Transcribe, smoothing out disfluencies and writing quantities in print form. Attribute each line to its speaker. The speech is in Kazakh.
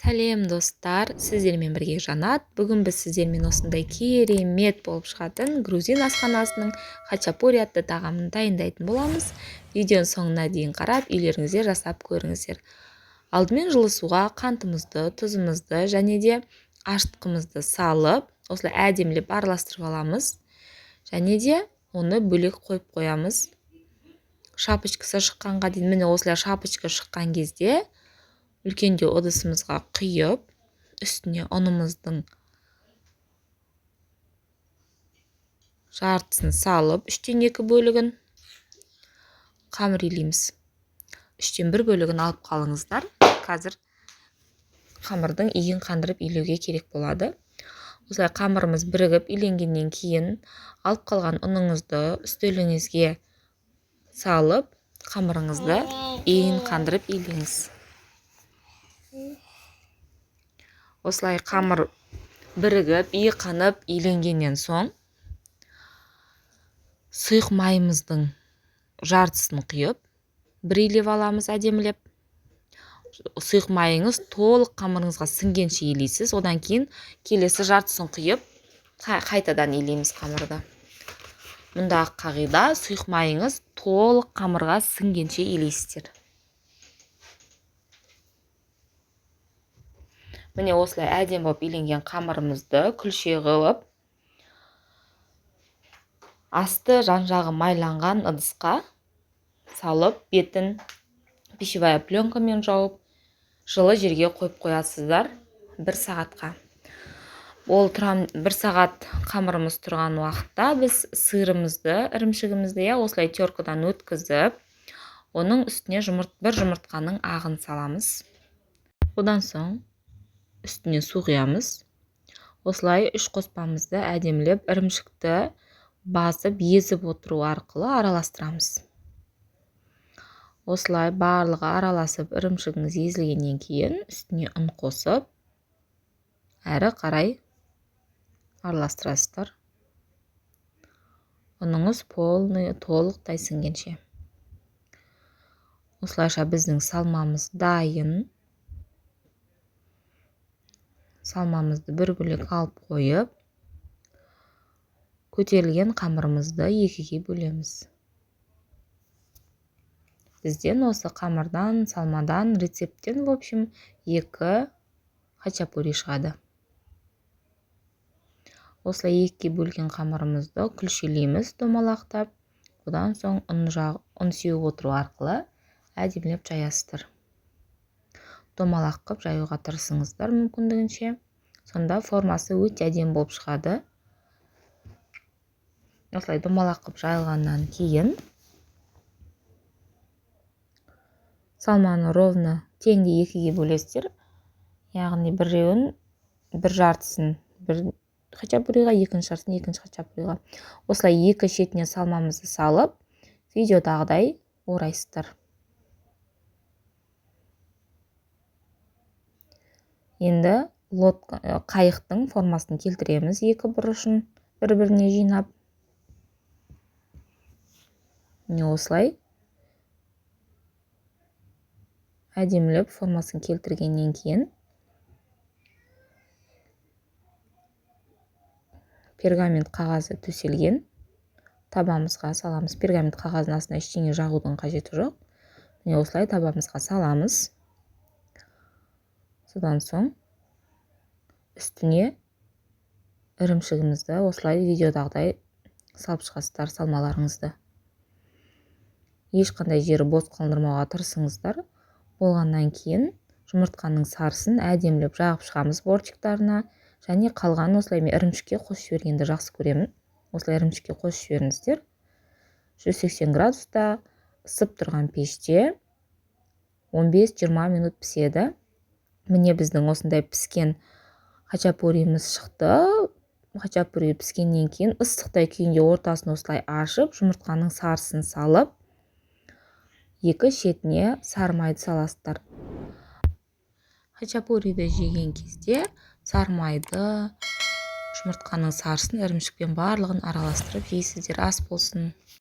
Speaker 1: Сәлем достар, сіздермен бірге Жанат. Бүгін біз сіздермен осындай керемет болып шығатын грузин асханасының хачапури атты тағамын дайындайтын боламыз. Видеоның соңына дейін қарап, үйлеріңізде жасап көріңіздер. Алдымен жылы суға қантымызды, тұзымызды және де ашытқымызды салып, осылай әдемілеп араластырып аламыз. Және де оны бөлек қойып қоямыз. Шапочкасы шыққанға дейін, міне осылай шапочка шыққан кезде үлкенде ыдысымызға құйып, үстіне ұнымыздың жартысын салып, 3/2 бөлігін қамыр илейміз. 1/3 бөлігін алып қалыңыздар. Қазір қамырдың иін қандырып илеуге керек болады. Осылай қамырымыз бірігіп иленгеннен кейін алып қалған ұныңызды үстеліңізге салып, қамырыңызды иін қандырып илеңіз. Осылай қамыр бірігіп, иі қанып иленгеннен соң сұйық майымыздың жартысын құйып, бір илеп аламыз әдемілеп. Сұйық майыңыз толық қамырыңызға сіңгенше илейсіз. Одан кейін келесі жартысын құйып, қайтадан илейміз қамырды. Мұндағы қағида, сұйық майыңыз толық қамырға сіңгенше илейсіздер. Міне осылай әдем болып иленген қамырымызды күлше қылып, асты жан-жағы майланған ыдысқа салып, бетін пищевая пленкамен жауып, жылы жерге қойып қоясыздар 1 сағатқа. Ол 1 сағат қамырымыз тұрған уақытта біз сырымызды, ірімшігімізді осылай теркадан өткізіп, оның үстіне бір жұмыртқаның ағын саламыз. Одан соң үстіне су құямыз. Осылай 3 қоспамызды әдемілеп ірімшікті басып, езіп отыру арқылы араластырамыз. Осылай барлығы араласып, ірімшігіңіз езілгеннен кейін үстіне ұн қосып, әрі қарай араластырасыздар. Ұныңыз толықтай сіңгенше. Осылайша біздің салмамыз дайын. Салмамызды бір бөлек алып қойып, көтерілген қамырымызды 2-ге бөлеміз. Бізден осы қамырдан, салмадан, рецепттен, в общем, 2 хачапури шығады. Осылай 2-ге бөлген қамырымызды күлшелейміз домалақтап, одан соң ұн сеуіп отыру арқылы әдемілеп жаясыздар. Домалақ қып жаюға тырысыңыздар мүмкіндігінше. Сонда формасы өте әдем болып шығады. Осылай домалақ қып жайылғаннан кейін салманы ровно теңде 2-ге бөлесіздер. Яғни біреуін, бір жартысын бір хачапуриға, екінші жартысын екінші хачапуриға. Осылай 2 шетіне салмамызды салып, видеодағыдай орайсыздар. Енді қайықтың формасын келтіреміз, 2 бұрышын бір-біріне жинап. Осылай әдемілеп формасын келтіргеннен кейін пергамент қағазы төселген табамызға саламыз. Пергамент қағазын астына ештеңе жағудың қажеті жоқ. Осылай табамызға саламыз. Содан соң үстіне ірімшігімізді осылай видеодағыдай салып шығасыздар салмаларыңызды. Ешқандай жері бос қалдырмауға тырысыңыздар. Болғаннан кейін жұмыртқаның сарысын әдемілеп жағып шығамыз бортиктарына. Және қалған осылай мен ірімшікке қосып жібергенді жақсы көремін. Осылай ірімшікке қосып жіберіңіздер. 180 градуста ысып тұрған пеште 15-20 минут піседі. Міне біздің осындай піскен хачапурimiz шықты. Хачапури піскеннен кейін ыстықтай күйінде ортасын осылай ашып, жұмыртқаның сарысын салып, 2 шетіне сары майды саласыздар. Хачапуриді жеген кезде сары майды, жұмыртқаның сарысын, ірімшікпен барлығын араластырып жейсіздер. Ас болсын.